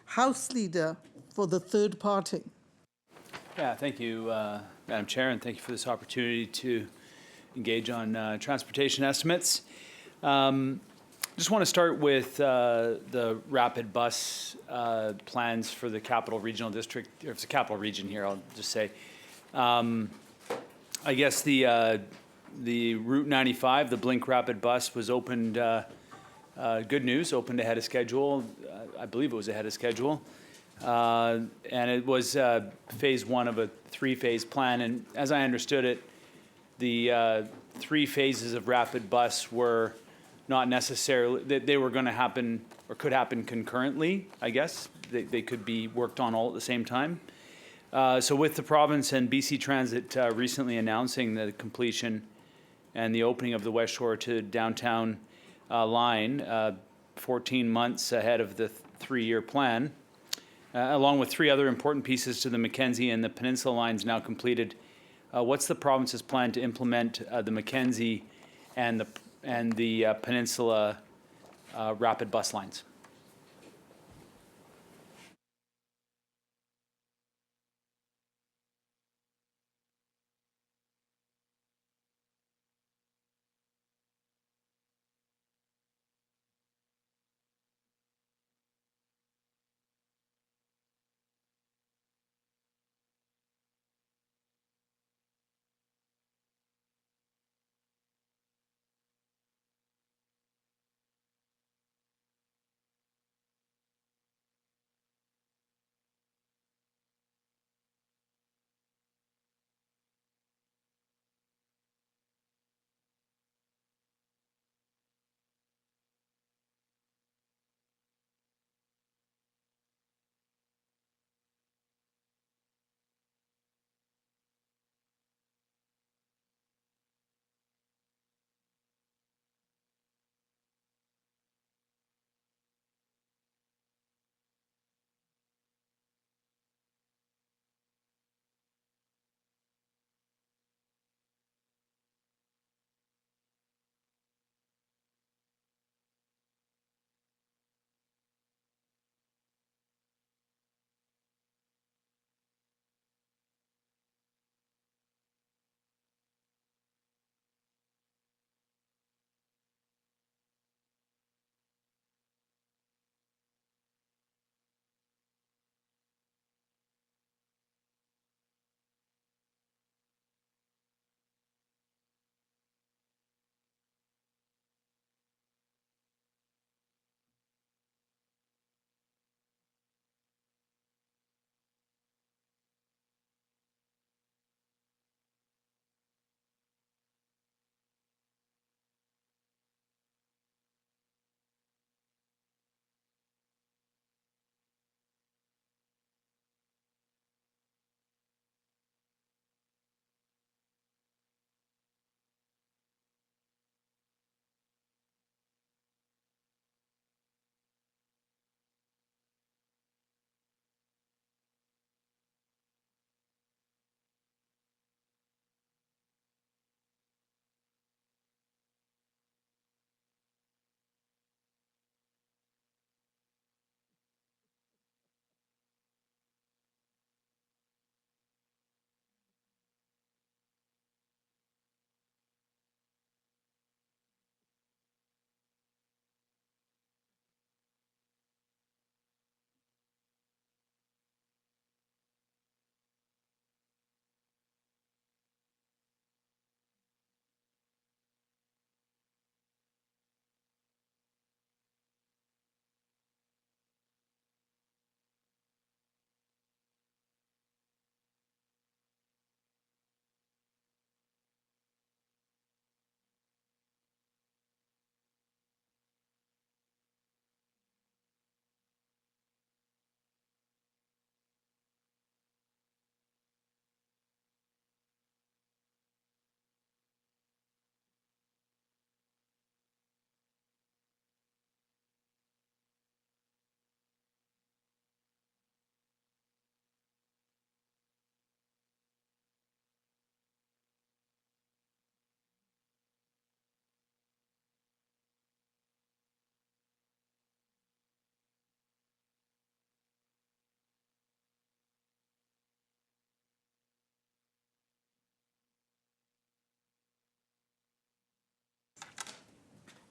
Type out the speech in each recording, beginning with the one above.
House Leader for the third party. Yeah, thank you, Madam Chair, and thank you for this opportunity to engage on transportation estimates. Just want to start with the rapid bus plans for the Capital Regional District, or it's the Capital Region here, I'll just say. I guess the Route 95, the Blink RapidBus, was opened, good news, opened ahead of schedule. I believe it was ahead of schedule. And it was phase one of a three-phase plan. And as I understood it, the three phases of RapidBus were not necessarily, they were going to happen or could happen concurrently, I guess. They could be worked on all at the same time. So with the province and BC Transit recently announcing the completion and the opening of the West Shore to downtown line, 14 months ahead of the three-year plan, along with three other important pieces to the Mackenzie and the Peninsula lines now completed, what's the province's plan to implement the Mackenzie and the Peninsula rapid bus lines?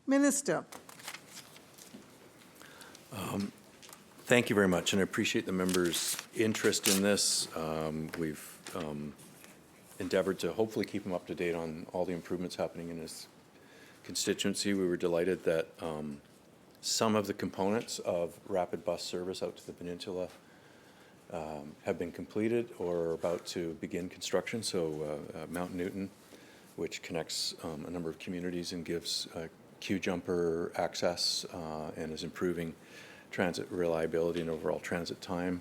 Minister. Thank you very much, and I appreciate the members' interest in this. We've endeavored to hopefully keep them up to date on all the improvements happening in this constituency. We were delighted that some of the components of rapid bus service out to the peninsula have been completed or are about to begin construction. So Mount Newton, which connects a number of communities and gives queue jumper access and is improving transit reliability and overall transit time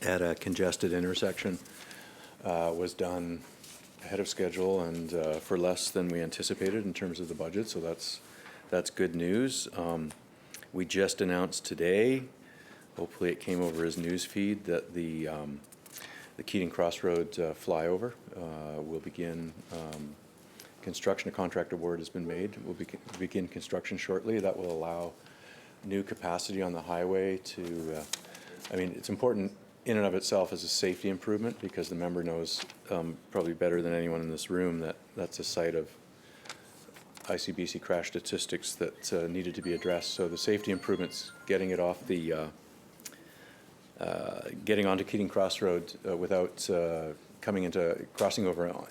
at a congested intersection, was done ahead of schedule and for less than we anticipated in terms of the budget. So that's good news. We just announced today, hopefully it came over as news feed, that the Keating Crossroad flyover will begin construction. A contract award has been made. We'll begin construction shortly. That will allow new capacity on the highway to, I mean, it's important in and of itself as a safety improvement because the member knows probably better than anyone in this room that that's a site of ICBC crash statistics that needed to be addressed. So the safety improvements, getting it off the, getting onto Keating Crossroad without crossing over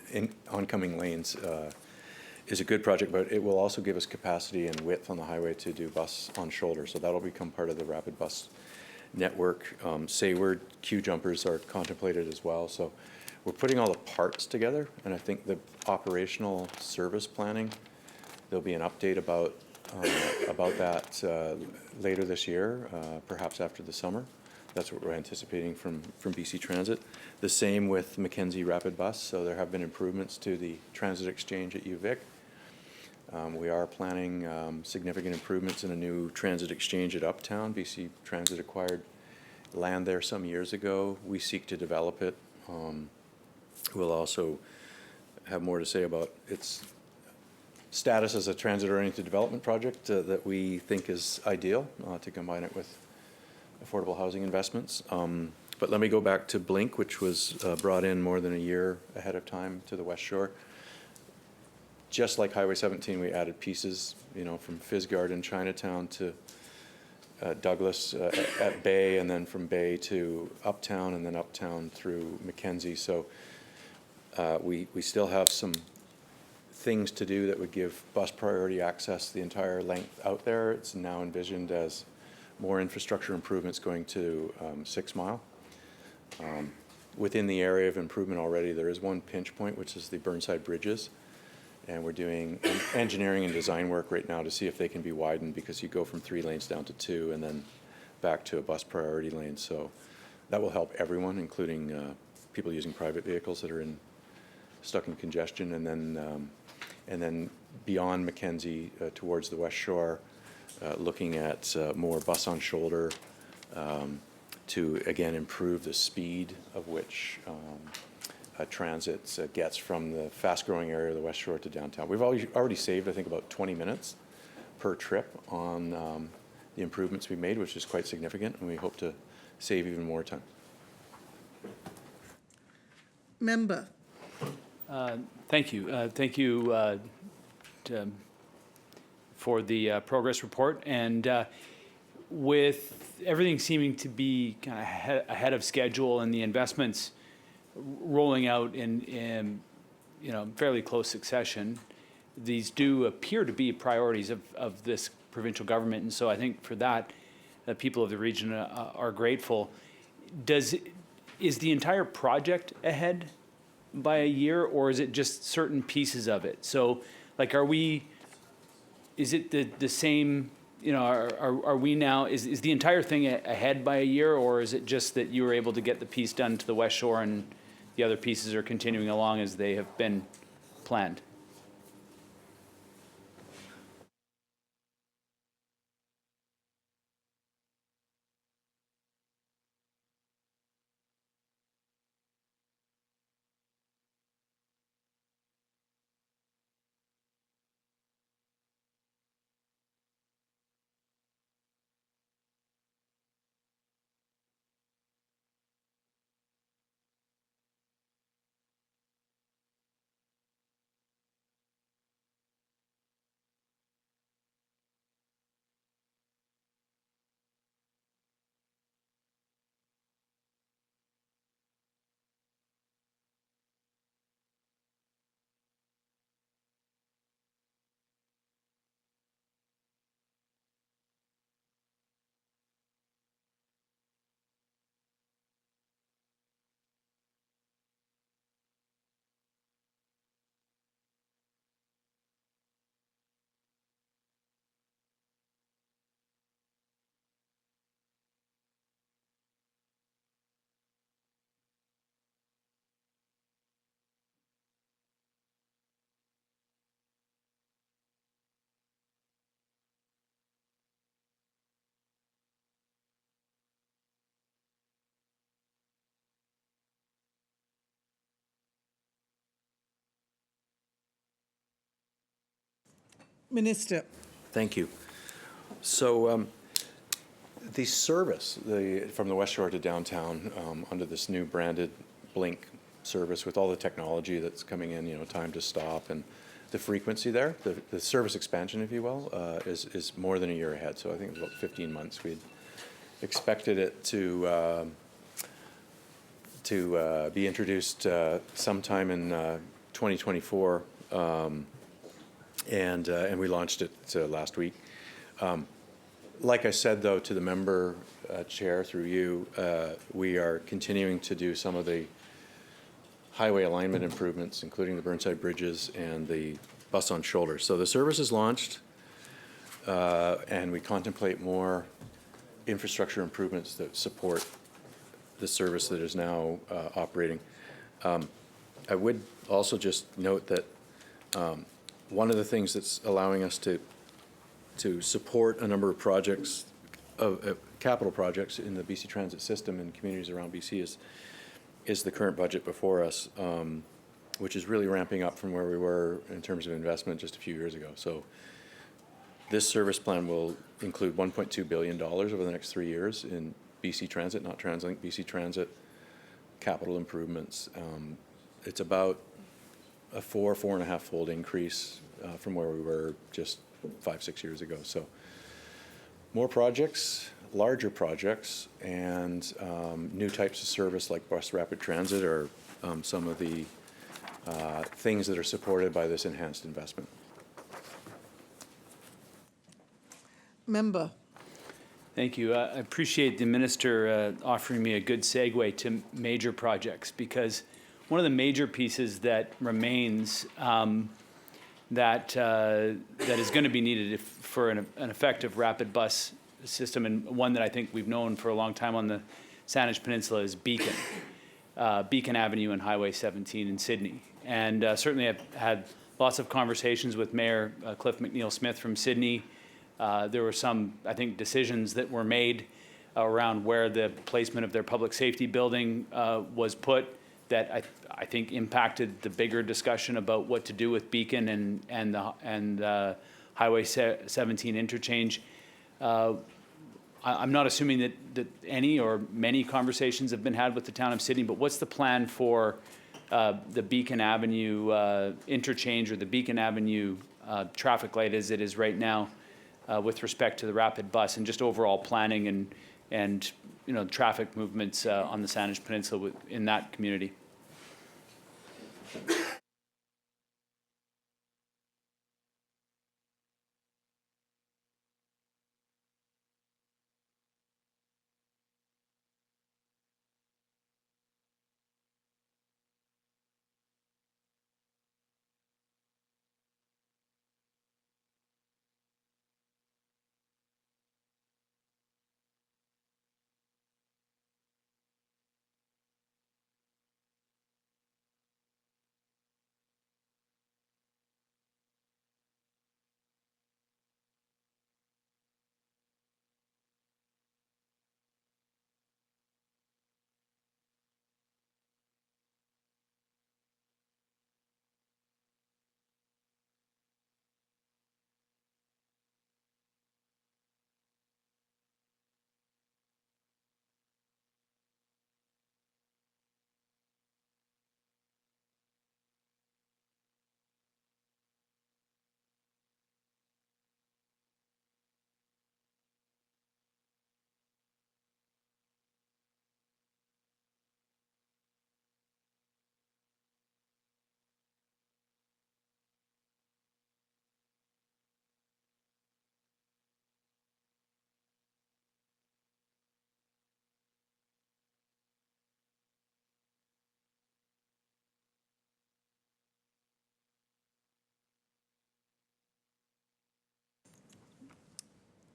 oncoming lanes is a good project, but it will also give us capacity and width on the highway to do bus on shoulder. So that'll become part of the rapid bus network. Sayward queue jumpers are contemplated as well. So we're putting all the parts together, and I think the operational service planning, there'll be an update about that later this year, perhaps after the summer. That's what we're anticipating from BC Transit. The same with Mackenzie RapidBus. So there have been improvements to the transit exchange at UVic. We are planning significant improvements in a new transit exchange at Uptown. BC Transit acquired land there some years ago. We seek to develop it. We'll also have more to say about its status as a transit-oriented development project that we think is ideal to combine it with affordable housing investments. But let me go back to Blink, which was brought in more than a year ahead of time to the West Shore. Just like Highway 17, we added pieces, from Fisgard in Chinatown to Douglas at Bay, and then from Bay to Uptown, and then Uptown through Mackenzie. So we still have some things to do that would give bus priority access the entire length out there. It's now envisioned as more infrastructure improvements going to 6 Mile. Within the area of improvement already, there is one pinch point, which is the Burnside Bridges. And we're doing engineering and design work right now to see if they can be widened, because you go from 3 lanes down to 2 and then back to a bus priority lane. So that will help everyone, including people using private vehicles that are stuck in congestion. And then beyond Mackenzie towards the West Shore, looking at more bus on shoulder to, again, improve the speed of which transit gets from the fast-growing area of the West Shore to downtown. We've already saved, I think, about 20 minutes per trip on the improvements we made, which is quite significant, and we hope to save even more time. Member. Thank you. Thank you for the progress report. And with everything seeming to be kind of ahead of schedule and the investments rolling out in fairly close succession, these do appear to be priorities of this provincial government. And so I think for that, the people of the region are grateful. Is the entire project ahead by a year, or is it just certain pieces of it? So, like, is it the same, are we now, is the entire thing ahead by a year, or is it just that you were able to get the piece done to the West Shore and the other pieces are continuing along as they have been planned? Minister. Thank you. So the service from the West Shore to downtown under this new branded Blink service with all the technology that's coming in, time to stop and the frequency there, the service expansion, if you will, is more than a year ahead. So I think it was about 15 months. We'd expected it to be introduced sometime in 2024, and we launched it last week. Like I said, though, to the member chair through you, we are continuing to do some of the highway alignment improvements, including the Burnside bridges and the bus on shoulder. So the service is launched, and we contemplate more infrastructure improvements that support the service that is now operating. I would also just note that one of the things that's allowing us to support a number of projects, capital projects in the BC Transit system and communities around BC is the current budget before us, which is really ramping up from where we were in terms of investment just a few years ago. So this service plan will include $1.2 billion over the next 3 years in BC Transit, not TransLink, BC Transit capital improvements. It's about a 4.5-fold increase from where we were just 5-6 years ago. So more projects, larger projects, and new types of service like bus rapid transit are some of the things that are supported by this enhanced investment. Member. Thank you. I appreciate the minister offering me a good segue to major projects, because one of the major pieces that remains that is going to be needed for an effective rapid bus system, and one that I think we've known for a long time on the Saanich Peninsula, is Beacon Avenue and Highway 17 in Sydney. And certainly I've had lots of conversations with Mayor Cliff McNeil-Smith from Sydney. There were some, I think, decisions that were made around where the placement of their public safety building was put that I think impacted the bigger discussion about what to do with Beacon and the Highway 17 interchange. I'm not assuming that any or many conversations have been had with the town of Sydney, but what's the plan for the Beacon Avenue interchange, or the Beacon Avenue traffic light as it is right now, with respect to the rapid bus, and just overall planning and traffic movements on the Saanich Peninsula in that community?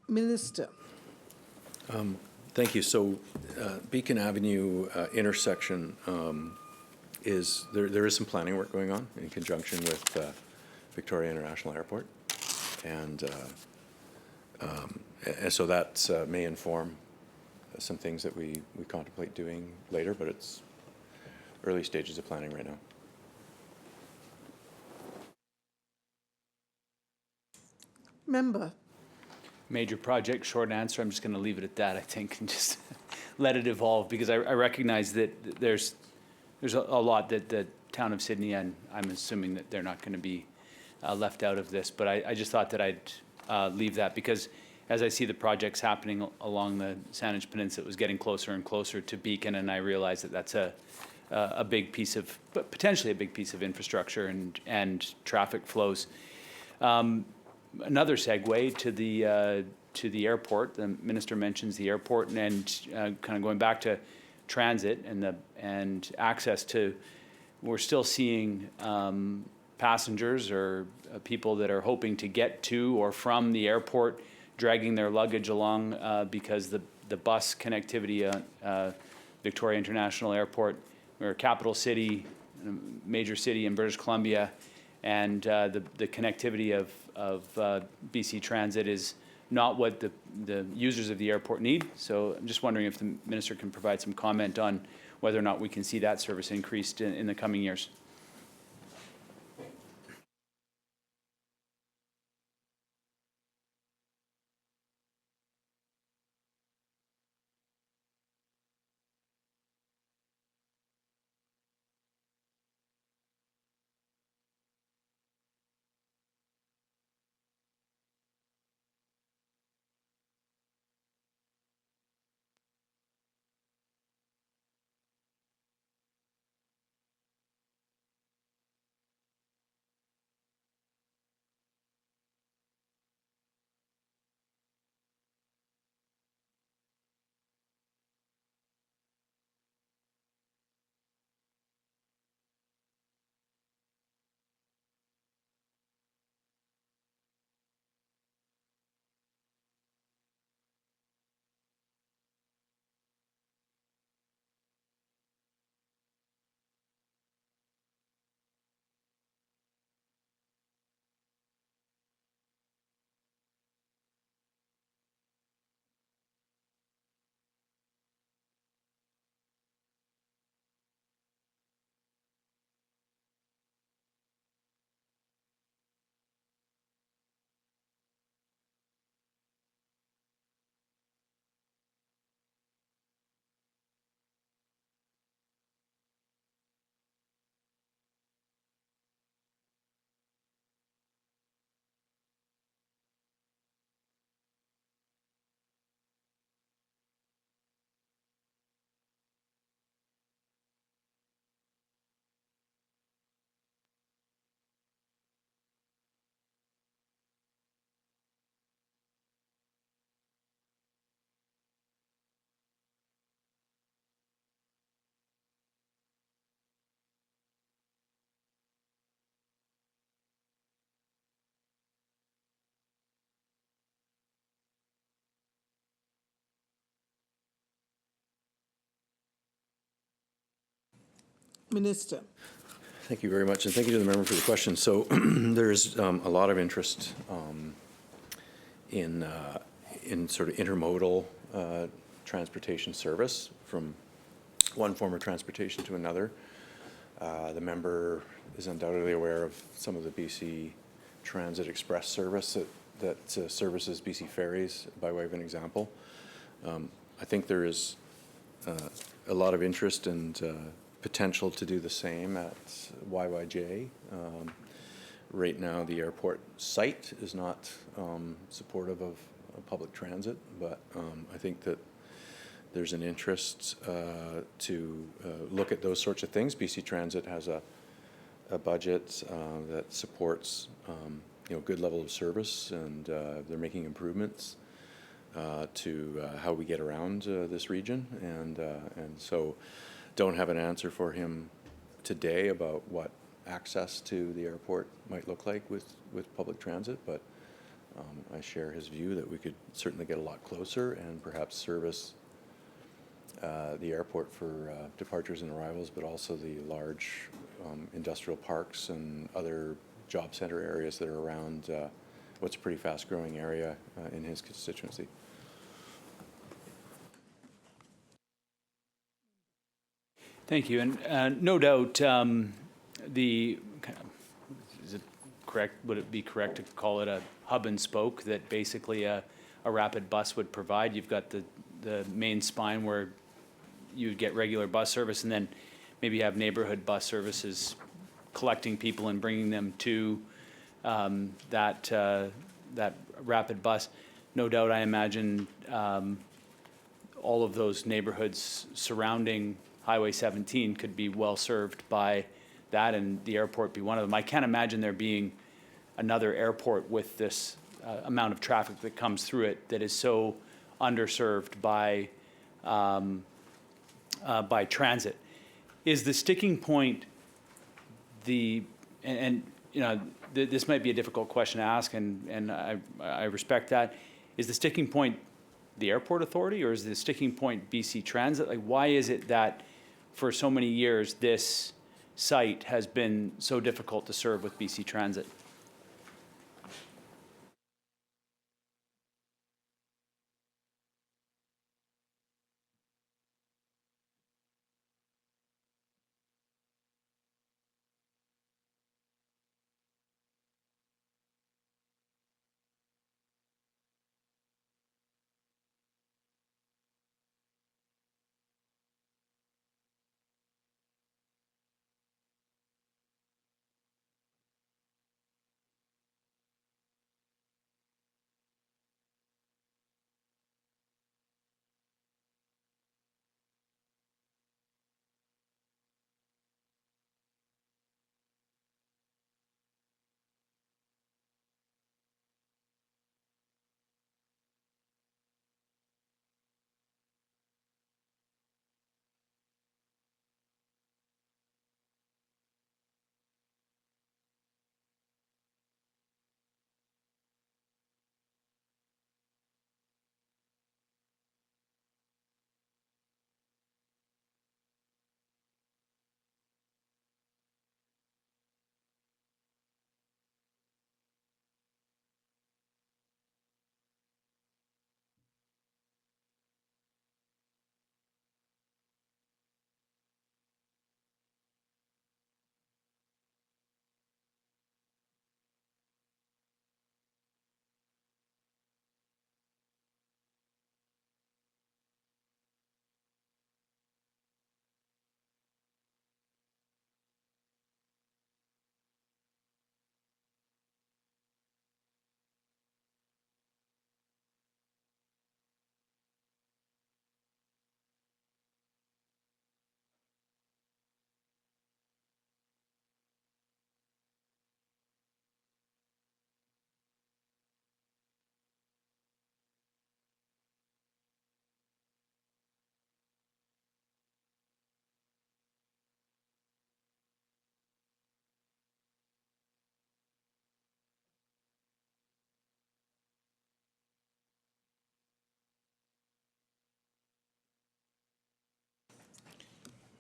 Minister. Thank you. So Beacon Avenue intersection is, there is some planning work going on in conjunction with Victoria International Airport. And so that may inform some things that we contemplate doing later, but it's early stages of planning right now. Member. Major project, short answer. I'm just going to leave it at that, I think, and just let it evolve, because I recognize that there's a lot that the town of Sydney, and I'm assuming that they're not going to be left out of this, but I just thought that I'd leave that, because as I see the projects happening along the Saanich Peninsula, it was getting closer and closer to Beacon, and I realize that that's a big piece of, but potentially a big piece of infrastructure and traffic flows. Another segue to the airport. The minister mentions the airport, and kind of going back to transit and access to. We're still seeing passengers or people that are hoping to get to or from the airport dragging their luggage along because the bus connectivity at Victoria International Airport, or capital city, major city in British Columbia, and the connectivity of BC Transit is not what the users of the airport need. So I'm just wondering if the minister can provide some comment on whether or not we can see that service increased in the coming years. Minister. Thank you very much, and thank you to the member for the question. So there's a lot of interest in sort of intermodal transportation service from one form of transportation to another. The member is undoubtedly aware of some of the BC Transit Express service that services BC ferries, by way of an example. I think there is a lot of interest and potential to do the same at YYJ. Right now, the airport site is not supportive of public transit, but I think that there's an interest to look at those sorts of things. BC Transit has a budget that supports good level of service, and they're making improvements to how we get around this region, and so don't have an answer for him today about what access to the airport might look like with public transit, but I share his view that we could certainly get a lot closer and perhaps service the airport for departures and arrivals, but also the large industrial parks and other job center areas that are around what's a pretty fast growing area in his constituency. Thank you, and no doubt the is it correct? Would it be correct to call it a hub and spoke that basically a rapid bus would provide? You've got the main spine where you'd get regular bus service, and then maybe have neighborhood bus services collecting people and bringing them to that rapid bus. No doubt, I imagine all of those neighborhoods surrounding Highway 17 could be well served by that, and the airport be one of them. I can't imagine there being another airport with this amount of traffic that comes through it that is so underserved by transit. Is the sticking point and you know, this might be a difficult question to ask, and I respect that. Is the sticking point the airport authority, or is the sticking point BC Transit? Like, why is it that for so many years this site has been so difficult to serve with BC Transit?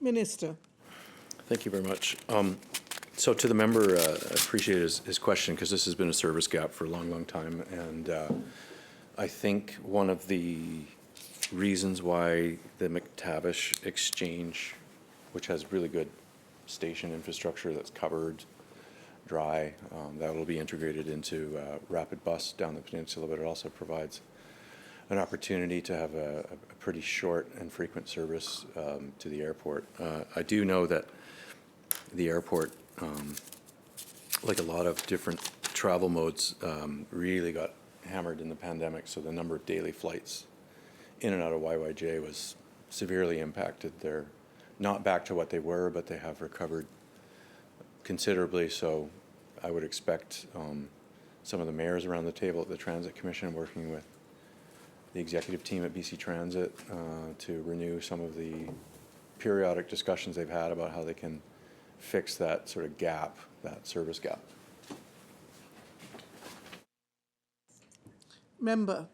Minister. Thank you very much. So to the member, I appreciate his question, because this has been a service gap for a long, long time. And I think one of the reasons why the McTavish Exchange, which has really good station infrastructure that's covered, dry, that will be integrated into RapidBus down the peninsula, but it also provides an opportunity to have a pretty short and frequent service to the airport. I do know that the airport, like a lot of different travel modes, really got hammered in the pandemic, so the number of daily flights in and out of YYJ was severely impacted. They're not back to what they were, but they have recovered considerably, so I would expect some of the mayors around the table at the Transit Commission working with the executive team at BC Transit to renew some of the periodic discussions they've had about how they can fix that sort of gap, that service gap. Member.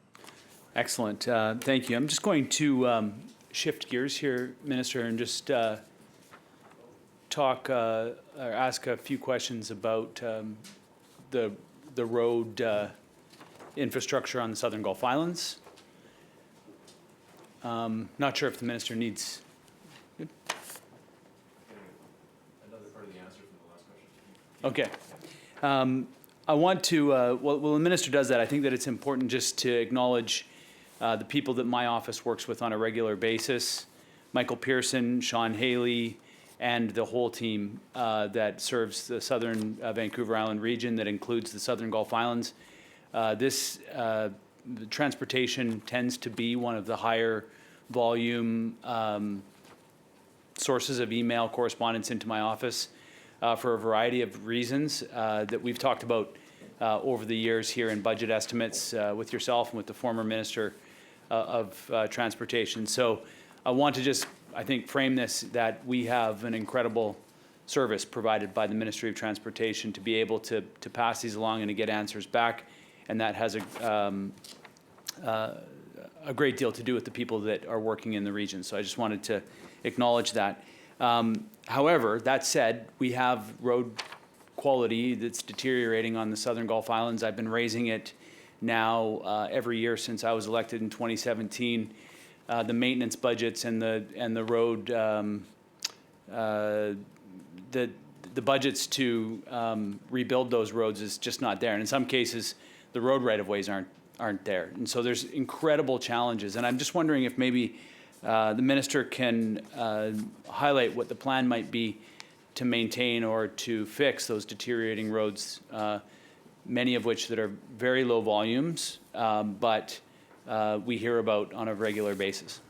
Excellent. Thank you. I'm just going to shift gears here, Minister, and just talk or ask a few questions about the road infrastructure on the Southern Gulf Islands. Not sure if the minister needs. Good. Another part of the answer from the last question. Okay. I want to, while the minister does that, I think that it's important just to acknowledge the people that my office works with on a regular basis. Michael Pearson, Sean Haley, and the whole team that serves the southern Vancouver Island region that includes the southern Gulf Islands. This transportation tends to be one of the higher volume sources of email correspondence into my office for a variety of reasons that we've talked about over the years here in budget estimates with yourself and with the former Minister of Transportation. So I want to just, I think, frame this that we have an incredible service provided by the Ministry of Transportation to be able to pass these along and to get answers back, and that has a great deal to do with the people that are working in the region. So I just wanted to acknowledge that. However, that said, we have road quality that's deteriorating on the southern Gulf Islands. I've been raising it now every year since I was elected in 2017. The maintenance budgets and the road the budgets to rebuild those roads is just not there, and in some cases the road right-of-ways aren't there, and so there's incredible challenges. And I'm just wondering if maybe the minister can highlight what the plan might be to maintain or to fix those deteriorating roads, many of which that are very low volumes, but we hear about on a regular basis.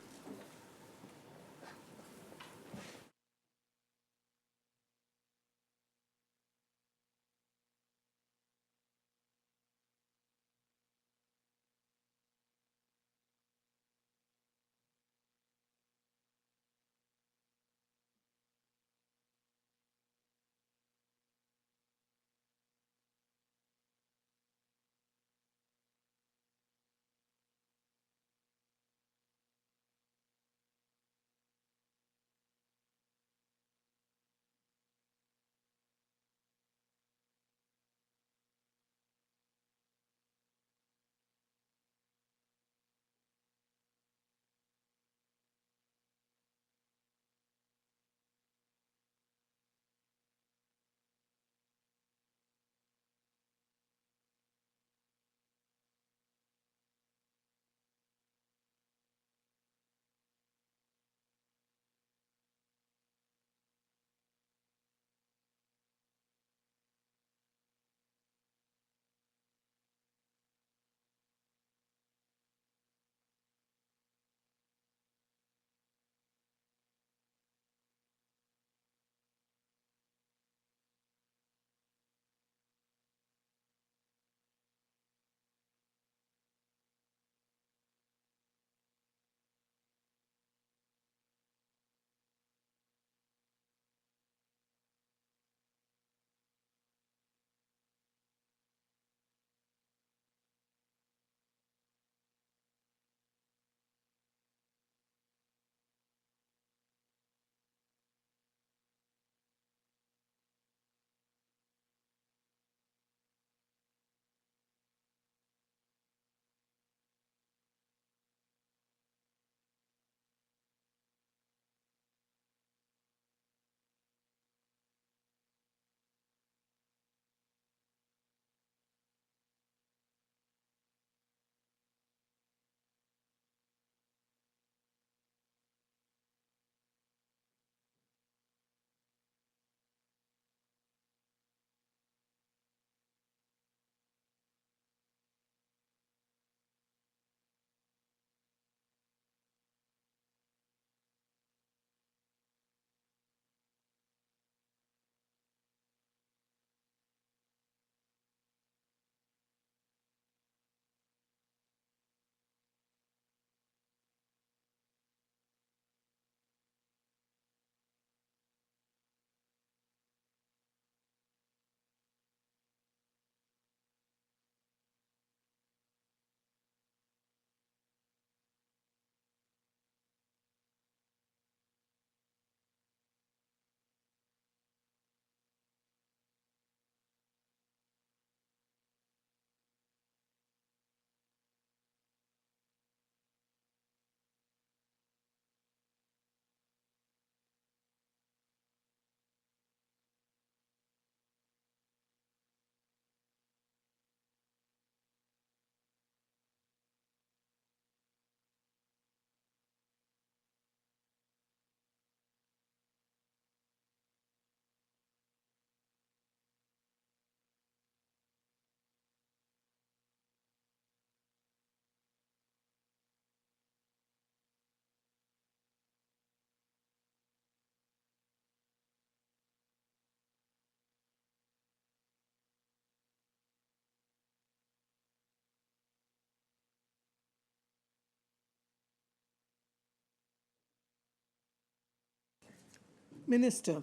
Minister.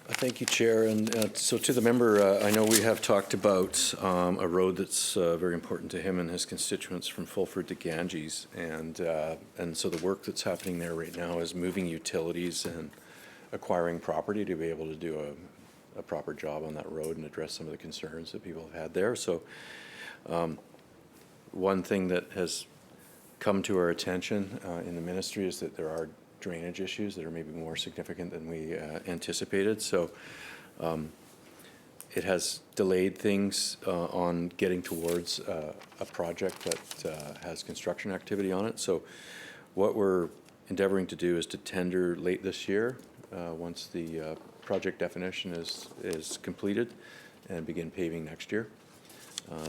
Thank you, Chair. And so to the member, I know we have talked about a road that's very important to him and his constituents from Fulford to Ganges. And so the work that's happening there right now is moving utilities and acquiring property to be able to do a proper job on that road and address some of the concerns that people have had there. So one thing that has come to our attention in the ministry is that there are drainage issues that are maybe more significant than we anticipated. So it has delayed things on getting towards a project that has construction activity on it. So what we're endeavoring to do is to tender late this year once the project definition is completed and begin paving next year.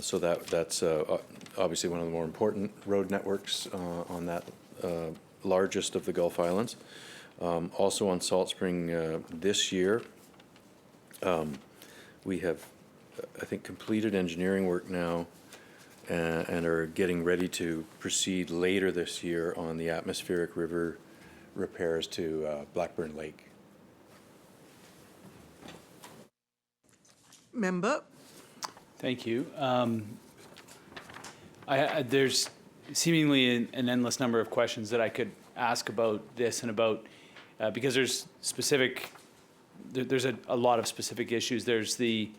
So that's obviously one of the more important road networks on that largest of the Gulf Islands. Also on Salt Spring this year, we have, I think, completed engineering work now and are getting ready to proceed later this year on the atmospheric river repairs to Blackburn Lake. Member. Thank you. There's seemingly an endless number of questions that I could ask about this and about, because there's a lot of specific issues. There's the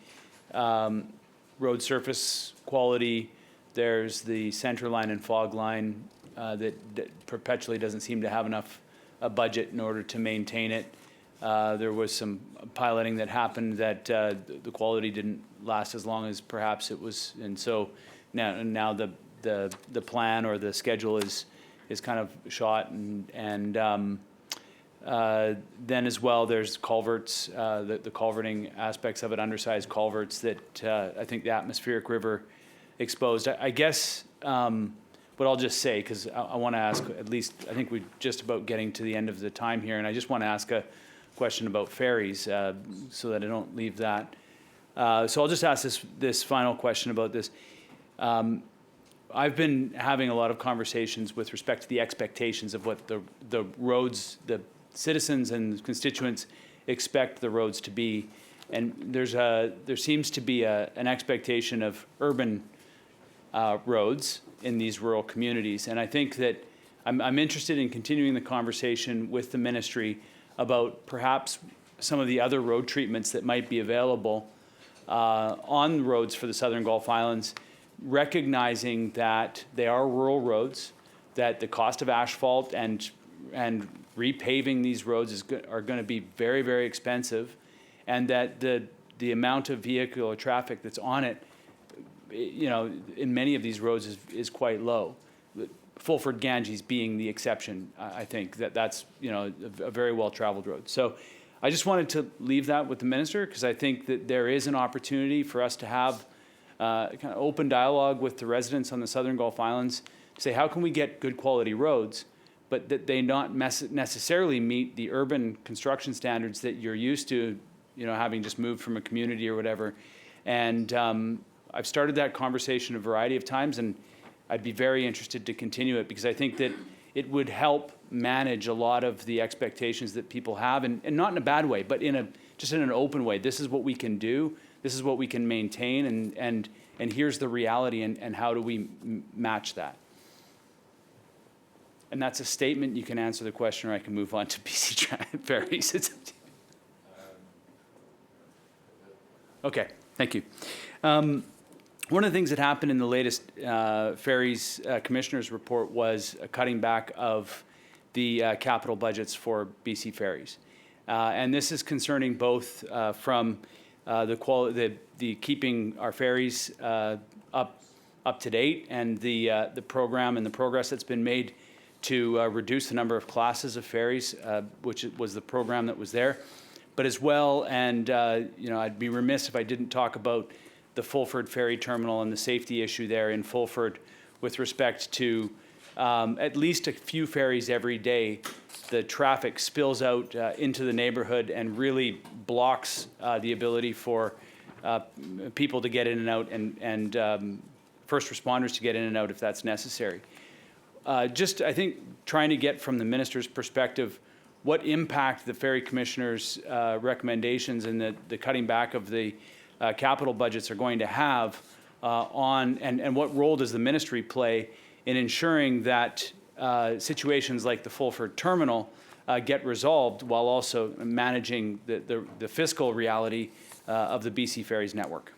road surface quality, there's the center line and fog line that perpetually doesn't seem to have enough budget in order to maintain it. There was some piloting that happened that the quality didn't last as long as perhaps it was, and so now the plan or the schedule is kind of shot, and then as well there's culverts, the culverting aspects of it, undersized culverts that I think the atmospheric river exposed. I guess what I'll just say, because I want to ask, at least I think we're just about getting to the end of the time here, and I just want to ask a question about ferries so that I don't leave that. So I'll just ask this final question about this. I've been having a lot of conversations with respect to the expectations of what the roads, the citizens and constituents expect the roads to be, and there seems to be an expectation of urban roads in these rural communities, and I think that I'm interested in continuing the conversation with the ministry about perhaps some of the other road treatments that might be available on roads for the Southern Gulf Islands, recognizing that they are rural roads, that the cost of asphalt and repaving these roads are going to be very, very expensive, and that the amount of vehicular traffic that's on it, in many of these roads is quite low. Fulford Ganges being the exception, I think that's a very well-traveled road. So I just wanted to leave that with the minister, because I think that there is an opportunity for us to have kind of open dialogue with the residents on the Southern Gulf Islands to say, how can we get good quality roads, but that they not necessarily meet the urban construction standards that you're used to, having just moved from a community or whatever. And I've started that conversation a variety of times, and I'd be very interested to continue it, because I think that it would help manage a lot of the expectations that people have, and not in a bad way, but just in an open way. This is what we can do, this is what we can maintain, and here's the reality, and how do we match that? And that's a statement. You can answer the question, or I can move on to BC ferries. It's up to you. Okay, thank you. One of the things that happened in the latest ferries commissioner's report was a cutting back of the capital budgets for BC ferries, and this is concerning both from the keeping our ferries up to date, and the program and the progress that's been made to reduce the number of classes of ferries, which was the program that was there, but as well, and I'd be remiss if I didn't talk about the Fulford Ferry Terminal and the safety issue there in Fulford with respect to at least a few ferries every day. The traffic spills out into the neighborhood and really blocks the ability for people to get in and out, and first responders to get in and out if that's necessary. Just, I think, trying to get from the minister's perspective what impact the ferry commissioner's recommendations and the cutting back of the capital budgets are going to have and what role does the ministry play in ensuring that situations like the Fulford Terminal get resolved while also managing the fiscal reality of the BC Ferries network.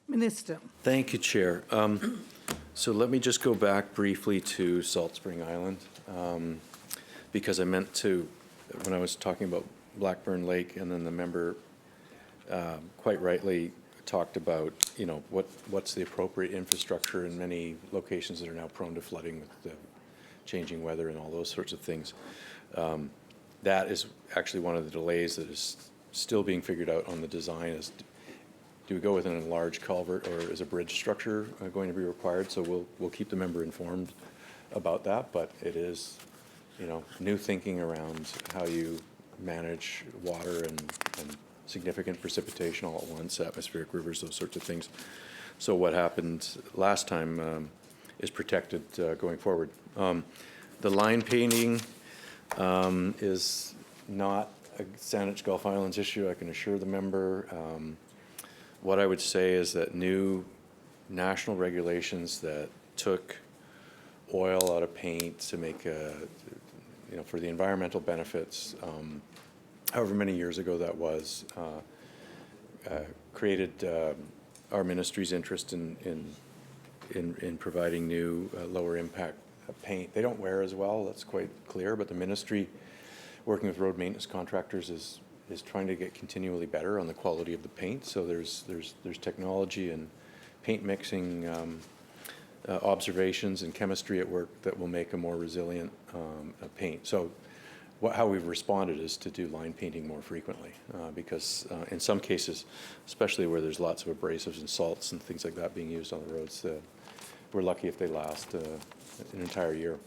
Minister. Thank you, Chair. So let me just go back briefly to Salt Spring Island, because I meant to, when I was talking about Blackburn Lake, and then the member quite rightly talked about, you know, what's the appropriate infrastructure in many locations that are now prone to flooding with the changing weather and all those sorts of things. That is actually one of the delays that is still being figured out on the design. Is do we go with an enlarged culvert, or is a bridge structure going to be required? So we'll keep the member informed about that, but it is, you know, new thinking around how you manage water and significant precipitation all at once, atmospheric rivers, those sorts of things. So what happened last time is protected going forward. The line painting is not a Saanich Gulf Islands issue, I can assure the member. What I would say is that new national regulations that took oil out of paint to make for the environmental benefits, however many years ago that was, created our ministry's interest in providing new lower impact paint. They don't wear as well, that's quite clear, but the ministry, working with road maintenance contractors, is trying to get continually better on the quality of the paint. So there's technology and paint mixing observations and chemistry at work that will make a more resilient paint. So how we've responded is to do line painting more frequently because in some cases, especially where there's lots of abrasives and salts and things like that being used on the roads, we're lucky if they last an entire year.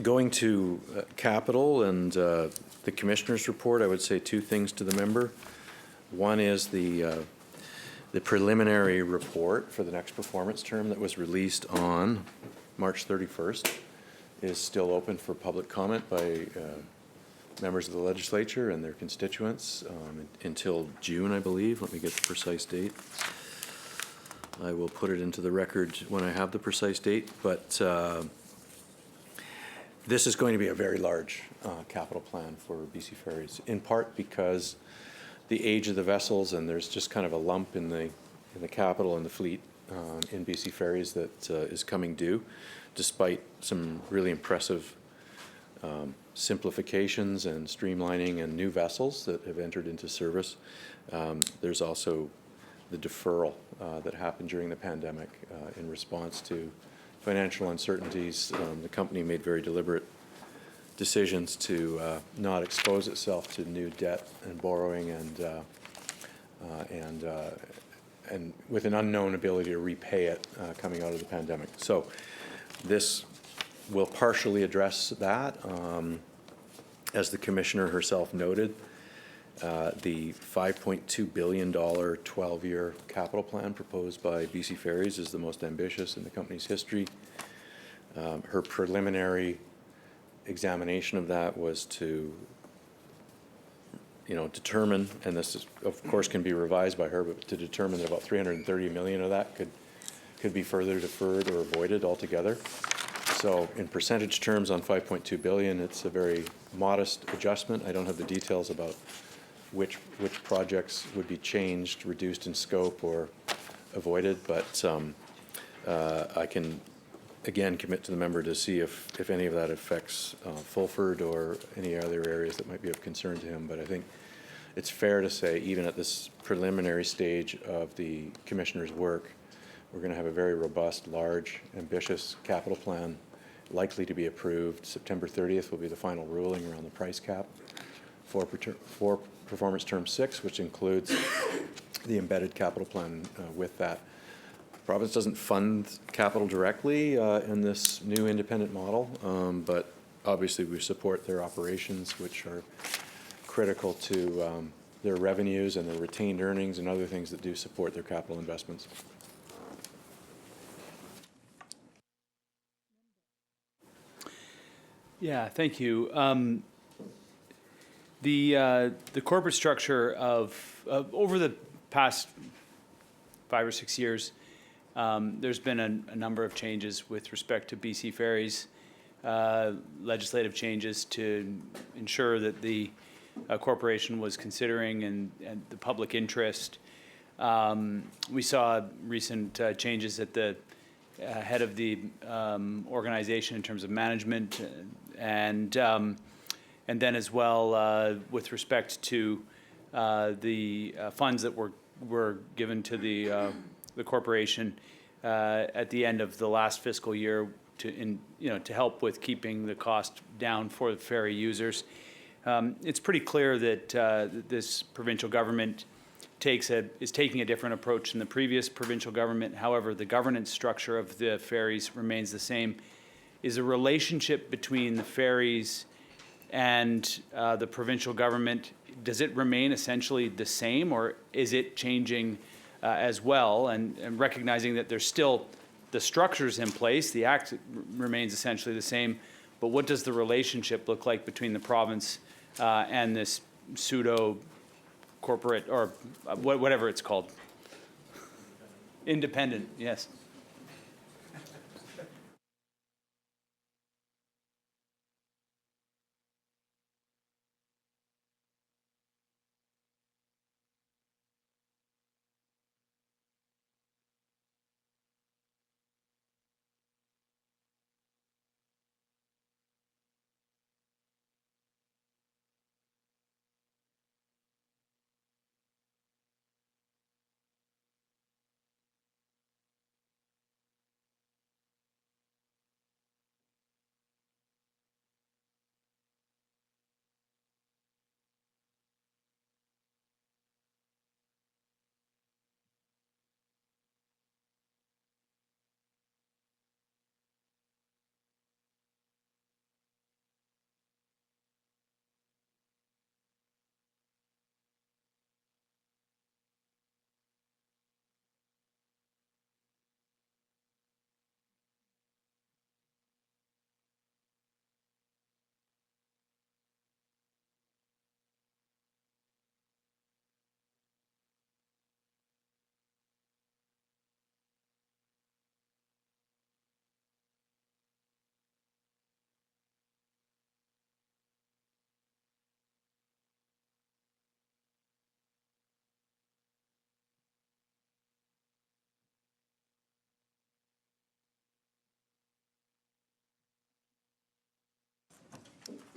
Going to capital and the commissioner's report, I would say two things to the member. One is the preliminary report for the next performance term that was released on March 31st is still open for public comment by members of the legislature and their constituents until June, I believe. Let me get the precise date. I will put it into the record when I have the precise date, but this is going to be a very large capital plan for BC Ferries, in part because the age of the vessels, and there's just kind of a lump in the capital and the fleet in BC Ferries that is coming due, despite some really impressive simplifications and streamlining and new vessels that have entered into service. There's also the deferral that happened during the pandemic in response to financial uncertainties. The company made very deliberate decisions to not expose itself to new debt and borrowing and with an unknown ability to repay it coming out of the pandemic. So this will partially address that. As the commissioner herself noted, the $5.2 billion 12-year capital plan proposed by BC Ferries is the most ambitious in the company's history. Her preliminary examination of that was to determine, and this is, of course can be revised by her, but to determine that about $330 million of that could be further deferred or avoided altogether. So in percentage terms on $5.2 billion, it's a very modest adjustment. I don't have the details about which projects would be changed, reduced in scope, or avoided, but I can again commit to the member to see if any of that affects Fulford or any other areas that might be of concern to him. But I think it's fair to say, even at this preliminary stage of the commissioner's work, we're going to have a very robust, large, ambitious capital plan likely to be approved. September 30th will be the final ruling around the price cap for Performance Term 6, which includes the embedded capital plan with that. The province doesn't fund capital directly in this new independent model, but obviously we support their operations, which are critical to their revenues and their retained earnings and other things that do support their capital investments. Yeah, thank you. The corporate structure of over the past 5 or 6 years, there's been a number of changes with respect to BC Ferries, legislative changes to ensure that the corporation was considering and the public interest. We saw recent changes at the head of the organization in terms of management, and then as well with respect to the funds that were given to the corporation at the end of the last fiscal year to help with keeping the cost down for the ferry users. It's pretty clear that this provincial government is taking a different approach than the previous provincial government. However, the governance structure of the ferries remains the same. Is a relationship between the ferries and the provincial government, does it remain essentially the same, or is it changing as well? And recognizing that there's still the structures in place, the act remains essentially the same, but what does the relationship look like between the province and this pseudo corporate, or whatever it's called? Independent, yes.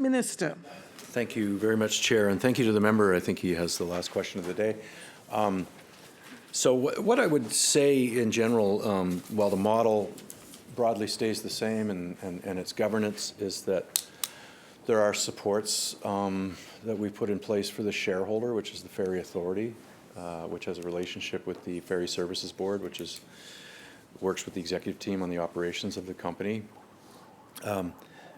Minister. Thank you very much, Chair, and thank you to the member. I think he has the last question of the day. So what I would say in general, while the model broadly stays the same and its governance, is that there are supports that we put in place for the shareholder, which is the Ferry Authority, which has a relationship with the Ferry Services Board, which works with the executive team on the operations of the company.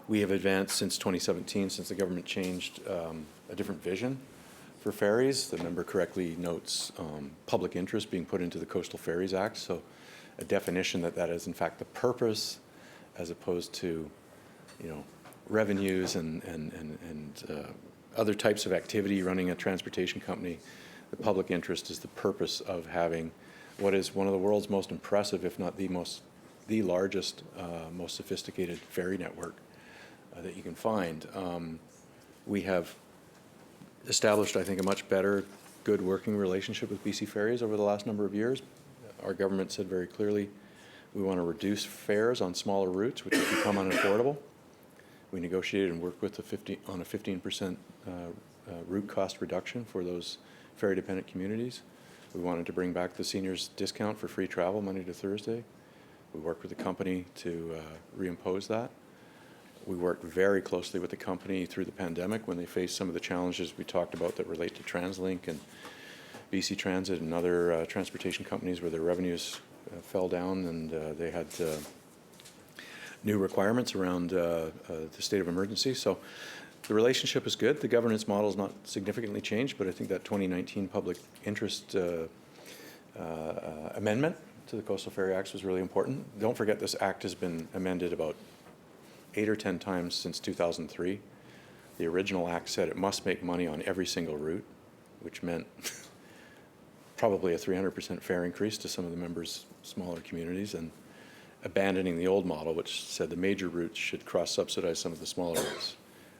We have advanced since 2017, since the government changed, a different vision for ferries. The member correctly notes public interest being put into the Coastal Ferries Act, so a definition that is in fact the purpose, as opposed to, revenues and other types of activity running a transportation company. The public interest is the purpose of having what is one of the world's most impressive, if not the largest, most sophisticated ferry network that you can find. We have established, I think, a much better, good working relationship with BC Ferries over the last number of years. Our government said very clearly we want to reduce fares on smaller routes, which have become unaffordable. We negotiated and worked with on a 15% route cost reduction for those ferry-dependent communities. We wanted to bring back the seniors discount for free travel Monday to Thursday. We worked with the company to reimpose that. We worked very closely with the company through the pandemic when they faced some of the challenges we talked about that relate to TransLink and BC Transit and other transportation companies where their revenues fell down, and they had new requirements around the state of emergency. So the relationship is good. The governance model is not significantly changed, but I think that 2019 public interest amendment to the Coastal Ferry Act was really important. Don't forget, this act has been amended about 8 or 10 times since 2003. The original act said it must make money on every single route, which meant probably a 300% fare increase to some of the members' smaller communities, and abandoning the old model, which said the major routes should cross-subsidize some of the smaller routes.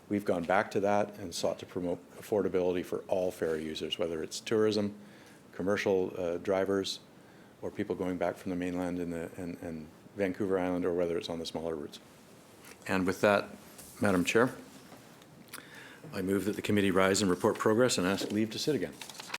We've gone back to that and sought to promote affordability for all ferry users, whether it's tourism, commercial drivers, or people going back from the mainland and Vancouver Island, or whether it's on the smaller routes. And with that, Madam Chair, I move that the committee rise and report progress and ask leave to sit again.